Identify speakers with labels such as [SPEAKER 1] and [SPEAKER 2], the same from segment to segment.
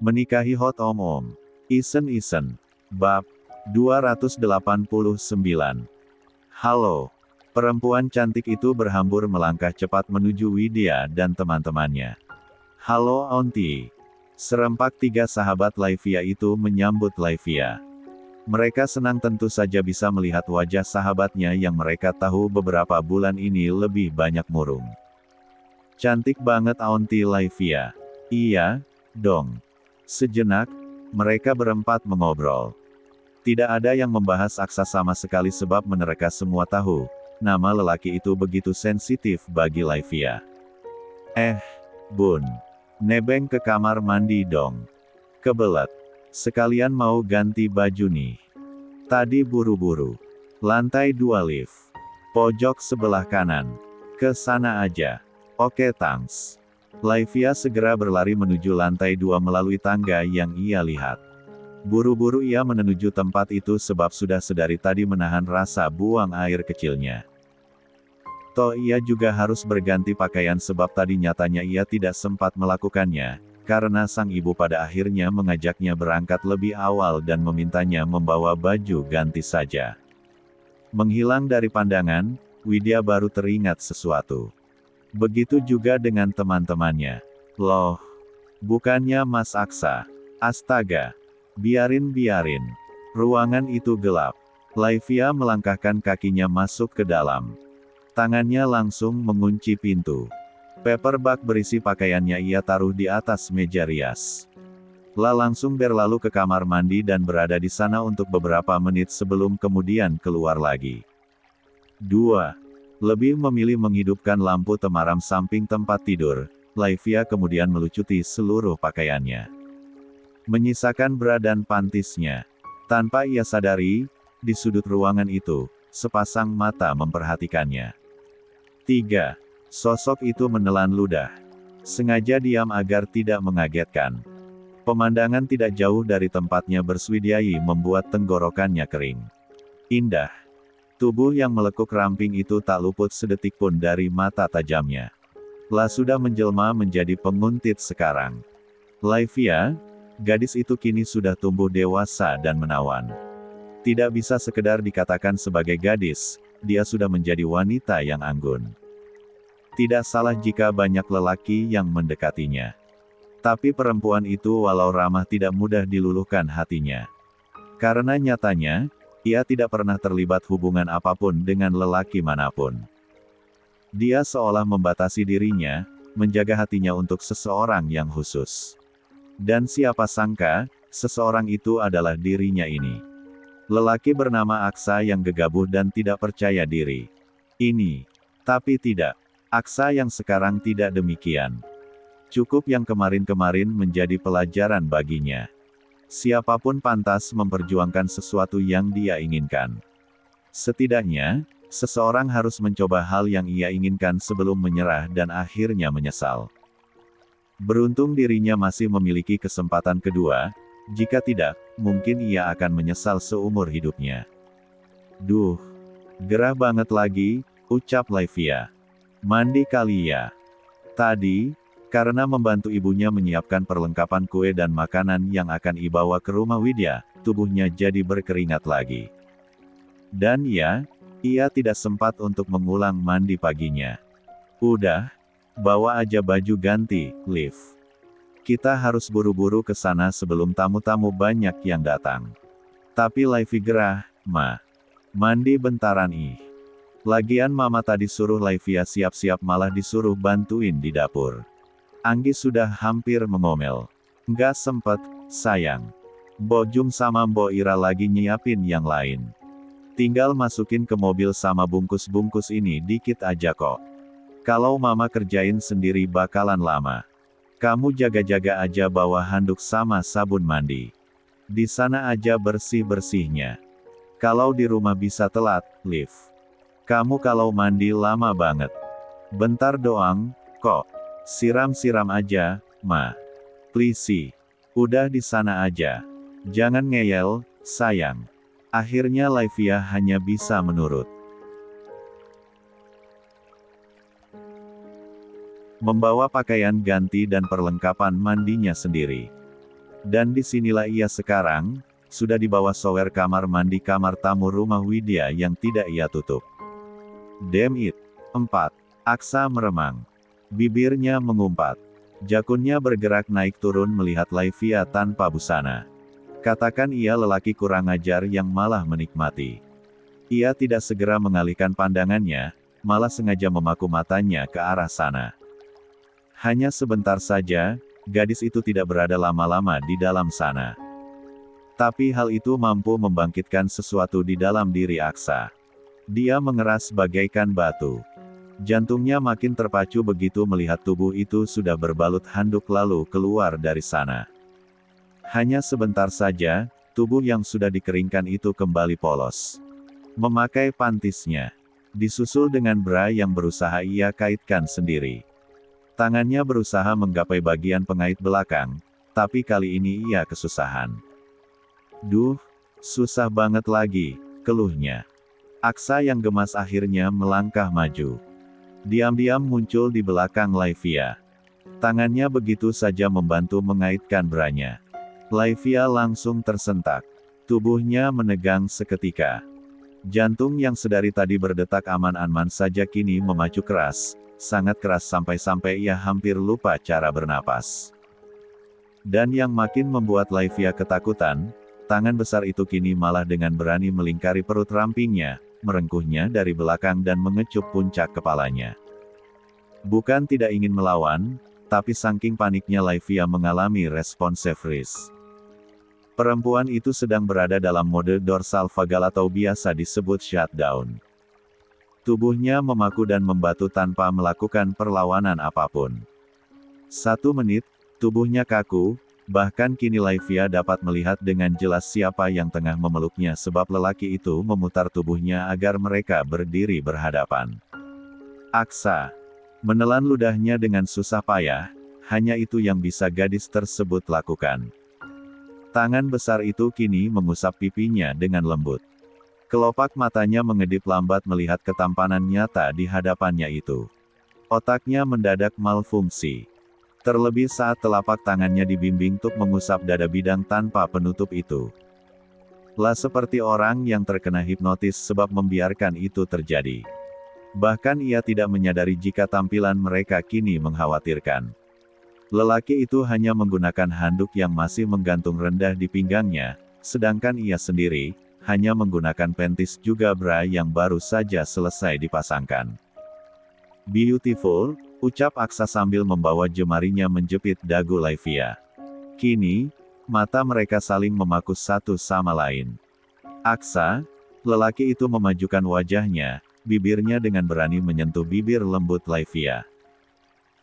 [SPEAKER 1] Menikahi Hot Om-Om. Isen-isen. Bab 289. Halo. Perempuan cantik itu berhambur melangkah cepat menuju Widya dan teman-temannya. Halo Auntie. Serempak tiga sahabat Laivia itu menyambut Laivia. Mereka senang tentu saja bisa melihat wajah sahabatnya yang mereka tahu beberapa bulan ini lebih banyak murung. Cantik banget Auntie Laivia. Iya, dong. Sejenak, mereka berempat mengobrol. Tidak ada yang membahas Aksa sama sekali sebab mereka semua tahu, nama lelaki itu begitu sensitif bagi Laivia. Bun. Nebeng ke kamar mandi dong. Kebelet. Sekalian mau ganti baju nih. Tadi buru-buru. Lantai 2 lift. Pojok sebelah kanan. Ke sana aja. Oke thanks. Laivia segera berlari menuju lantai 2 melalui tangga yang ia lihat. Buru-buru ia menuju tempat itu sebab sudah sedari tadi menahan rasa buang air kecilnya. Toh ia juga harus berganti pakaian sebab tadi nyatanya ia tidak sempat melakukannya, karena sang ibu pada akhirnya mengajaknya berangkat lebih awal dan memintanya membawa baju ganti saja. Menghilang dari pandangan, Widya baru teringat sesuatu. Begitu juga dengan teman-temannya. Loh, bukannya Mas Aksa. Astaga. Biarin. Ruangan itu gelap. Laivia melangkahkan kakinya masuk ke dalam. Tangannya langsung mengunci pintu. Paper bag berisi pakaiannya ia taruh di atas meja rias. Langsung berlalu ke kamar mandi dan berada di sana untuk beberapa menit sebelum kemudian keluar lagi. 2. Lebih memilih menghidupkan lampu temaram samping tempat tidur, Laivia kemudian melucuti seluruh pakaiannya. Menyisakan bra dan pantisnya. Tanpa ia sadari, di sudut ruangan itu, sepasang mata memperhatikannya. 3. Sosok itu menelan ludah. Sengaja diam agar tidak mengagetkan. Pemandangan tidak jauh dari tempatnya berswidyai membuat tenggorokannya kering. Indah. Tubuh yang melekuk ramping itu tak luput sedetik pun dari mata tajamnya. Sudah menjelma menjadi penguntit sekarang. Laivia, gadis itu kini sudah tumbuh dewasa dan menawan. Tidak bisa sekedar dikatakan sebagai gadis, dia sudah menjadi wanita yang anggun. Tidak salah jika banyak lelaki yang mendekatinya. Tapi perempuan itu walau ramah tidak mudah diluluhkan hatinya. Karena nyatanya, ia tidak pernah terlibat hubungan apapun dengan lelaki manapun. Dia seolah membatasi dirinya, menjaga hatinya untuk seseorang yang khusus. Dan siapa sangka, seseorang itu adalah dirinya ini. Lelaki bernama Aksa yang gegabah dan tidak percaya diri. Tapi tidak. Aksa yang sekarang tidak demikian. Cukup yang kemarin-kemarin menjadi pelajaran baginya. Siapapun pantas memperjuangkan sesuatu yang dia inginkan. Setidaknya, seseorang harus mencoba hal yang ia inginkan sebelum menyerah dan akhirnya menyesal. Beruntung dirinya masih memiliki kesempatan kedua. Jika tidak, mungkin ia akan menyesal seumur hidupnya. Duh, gerah banget lagi, ucap Laivia. Mandi kali ya. Tadi, karena membantu ibunya menyiapkan perlengkapan kue dan makanan yang akan dibawa ke rumah Widya, tubuhnya jadi berkeringat lagi. Dan ia tidak sempat untuk mengulang mandi paginya. Udah, bawa aja baju ganti, Liv. Kita harus buru-buru ke sana sebelum tamu-tamu banyak yang datang. Tapi Laivia gerah, Ma. Mandi bentaran Lagian mama tadi suruh Laivia siap-siap malah disuruh bantuin di dapur. Anggi sudah hampir mengomel. Nggak sempet, sayang. Mbok Jum sama Mbok Ira lagi nyiapin yang lain. Tinggal masukin ke mobil sama bungkus-bungkus ini dikit aja kok. Kalau mama kerjain sendiri bakalan lama. Kamu jaga-jaga aja bawa handuk sama sabun mandi. Di sana aja bersih-bersihnya. Kalau di rumah bisa telat, Liv. Kamu kalau mandi lama banget. Bentar doang, kok. Siram-siram aja, Ma. Please. Udah di sana aja. Jangan ngeyel, sayang. Akhirnya Laivia hanya bisa menurut. Membawa pakaian ganti dan perlengkapan mandinya sendiri. Dan disinilah ia sekarang, sudah di bawah shower kamar mandi kamar tamu rumah Widya yang tidak ia tutup. Damn it. 4. Aksa meremang. Bibirnya mengumpat. Jakunnya bergerak naik turun melihat Laivia tanpa busana. Katakan ia lelaki kurang ajar yang malah menikmati. Ia tidak segera mengalihkan pandangannya, malah sengaja memaku matanya ke arah sana. Hanya sebentar saja, gadis itu tidak berada lama-lama di dalam sana. Tapi hal itu mampu membangkitkan sesuatu di dalam diri Aksa. Dia mengeras bagaikan batu. Jantungnya makin terpacu begitu melihat tubuh itu sudah berbalut handuk lalu keluar dari sana. Hanya sebentar saja, tubuh yang sudah dikeringkan itu kembali polos. Memakai pantisnya. Disusul dengan bra yang berusaha ia kaitkan sendiri. Tangannya berusaha menggapai bagian pengait belakang, tapi kali ini ia kesusahan. Duh, susah banget lagi, keluhnya. Aksa yang gemas akhirnya melangkah maju. Diam-diam muncul di belakang Laivia. Tangannya begitu saja membantu mengaitkan branya. Laivia langsung tersentak. Tubuhnya menegang seketika. Jantung yang sedari tadi berdetak aman-aman saja kini memacu keras. Sangat keras sampai-sampai ia hampir lupa cara bernapas. Dan yang makin membuat Laivia ketakutan, tangan besar itu kini malah dengan berani melingkari perut rampingnya, merengkuhnya dari belakang dan mengecup puncak kepalanya. Bukan tidak ingin melawan, tapi saking paniknya Laivia mengalami responsive freeze. Perempuan itu sedang berada dalam mode dorsal vagal atau biasa disebut shutdown. Tubuhnya memaku dan membatu tanpa melakukan perlawanan apapun. 1 menit, tubuhnya kaku, bahkan kini Laivia dapat melihat dengan jelas siapa yang tengah memeluknya sebab lelaki itu memutar tubuhnya agar mereka berdiri berhadapan. Aksa menelan ludahnya dengan susah payah, hanya itu yang bisa gadis tersebut lakukan. Tangan besar itu kini mengusap pipinya dengan lembut. Kelopak matanya mengedip lambat melihat ketampanan nyata di hadapannya itu. Otaknya mendadak malfungsi. Terlebih saat telapak tangannya dibimbing untuk mengusap dada bidang tanpa penutup itu. Lah seperti orang yang terkena hipnotis sebab membiarkan itu terjadi. Bahkan ia tidak menyadari jika tampilan mereka kini mengkhawatirkan. Lelaki itu hanya menggunakan handuk yang masih menggantung rendah di pinggangnya, sedangkan ia sendiri hanya menggunakan pentis juga bra yang baru saja selesai dipasangkan. Beautiful, ucap Aksa sambil membawa jemarinya menjepit dagu Laivia. Kini, mata mereka saling memaku satu sama lain. Aksa, lelaki itu memajukan wajahnya, bibirnya dengan berani menyentuh bibir lembut Laivia.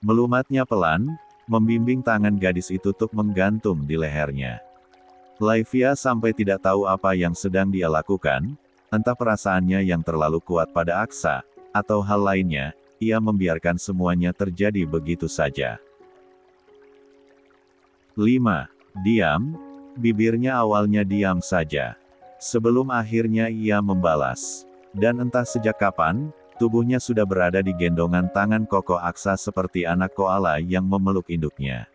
[SPEAKER 1] Melumatnya pelan, membimbing tangan gadis itu untuk menggantung di lehernya. Laivia sampai tidak tahu apa yang sedang dia lakukan, entah perasaannya yang terlalu kuat pada Aksa, atau hal lainnya, ia membiarkan semuanya terjadi begitu saja. 5. Diam, bibirnya awalnya diam saja. Sebelum akhirnya ia membalas. Dan entah sejak kapan, tubuhnya sudah berada di gendongan tangan kokoh Aksa seperti anak koala yang memeluk induknya.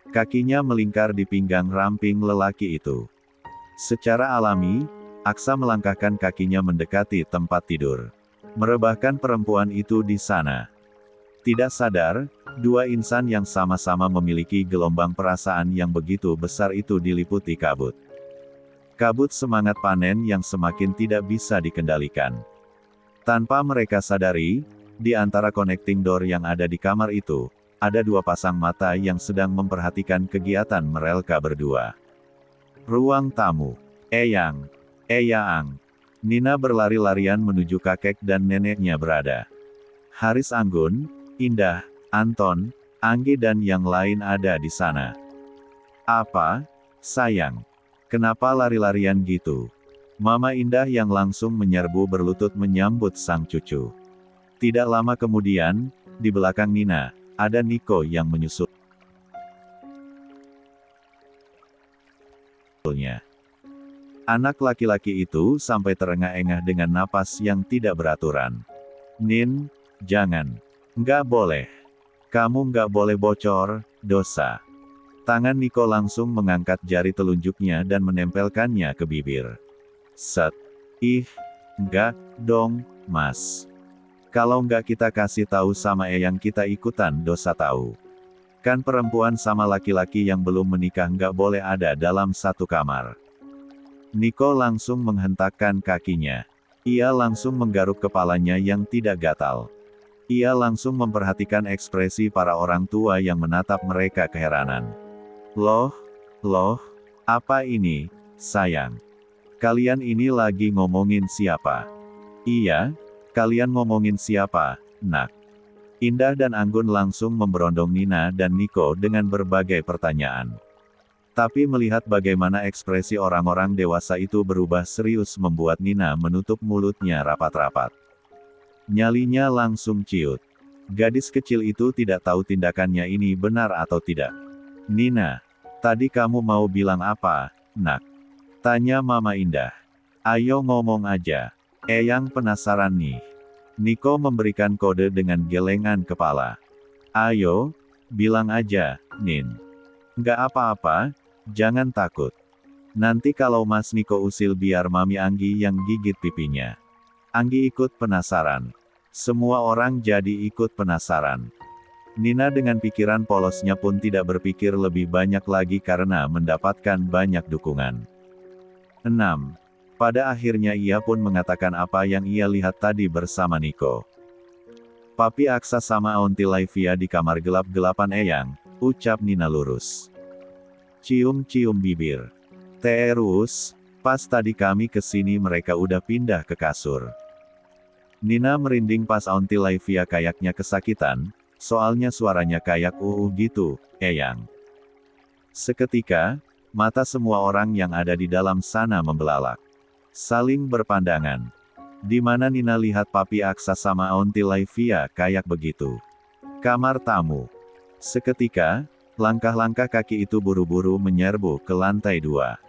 [SPEAKER 1] Kakinya melingkar di pinggang ramping lelaki itu. Secara alami, Aksa melangkahkan kakinya mendekati tempat tidur. Merebahkan perempuan itu di sana. Tidak sadar, dua insan yang sama-sama memiliki gelombang perasaan yang begitu besar itu diliputi kabut. Kabut semangat panen yang semakin tidak bisa dikendalikan. Tanpa mereka sadari, di antara connecting door yang ada di kamar itu, ada dua pasang mata yang sedang memperhatikan kegiatan mereka berdua. Ruang tamu. Eyang. Eyang. Nina berlari-larian menuju kakek dan neneknya berada. Haris Anggun, Indah, Anton, Anggi dan yang lain ada di sana. Apa, sayang? Kenapa lari-larian gitu? Mama Indah yang langsung menyerbu berlutut menyambut sang cucu. Tidak lama kemudian, di belakang Nina, ada Niko yang menyusulnya. Anak laki-laki itu sampai terengah-engah dengan napas yang tidak beraturan. Nin, jangan. Nggak boleh. Kamu nggak boleh bocor, dosa. Tangan Niko langsung mengangkat jari telunjuknya dan menempelkannya ke bibir. Set. Ih, enggak, dong, Mas. Kalau enggak kita kasih tahu sama Eyang kita ikutan dosa tahu. Kan perempuan sama laki-laki yang belum menikah enggak boleh ada dalam satu kamar. Niko langsung menghentakkan kakinya. Ia langsung menggaruk kepalanya yang tidak gatal. Ia langsung memperhatikan ekspresi para orang tua yang menatap mereka keheranan. Loh, apa ini, sayang? Kalian ini lagi ngomongin siapa? Iya, kalian ngomongin siapa, nak? Indah dan anggun langsung memberondong Nina dan Niko dengan berbagai pertanyaan. Tapi melihat bagaimana ekspresi orang-orang dewasa itu berubah serius membuat Nina menutup mulutnya rapat-rapat. Nyalinya langsung ciut. Gadis kecil itu tidak tahu tindakannya ini benar atau tidak. Nina, tadi kamu mau bilang apa, nak? Tanya Mama Indah. Ayo ngomong aja. Eyang penasaran nih. Niko memberikan kode dengan gelengan kepala. Ayo, bilang aja, Nin. Nggak apa-apa, jangan takut. Nanti kalau Mas Niko usil biar Mami Anggi yang gigit pipinya. Anggi ikut penasaran. Semua orang jadi ikut penasaran. Nina dengan pikiran polosnya pun tidak berpikir lebih banyak lagi karena mendapatkan banyak dukungan. 6. Pada akhirnya ia pun mengatakan apa yang ia lihat tadi bersama Niko. Papi Aksa sama Aunty Laivia di kamar gelap-gelapan Eyang, ucap Nina lurus. Cium-cium bibir. Terus, pas tadi kami kesini mereka udah pindah ke kasur. Nina merinding pas Aunty Laivia kayaknya kesakitan, soalnya suaranya kayak gitu, Eyang. Seketika, mata semua orang yang ada di dalam sana membelalak. Saling berpandangan. Di mana Nina lihat Papi Aksa sama Aunty Laivia kayak begitu. Kamar tamu. Seketika, langkah-langkah kaki itu buru-buru menyerbu ke lantai 2.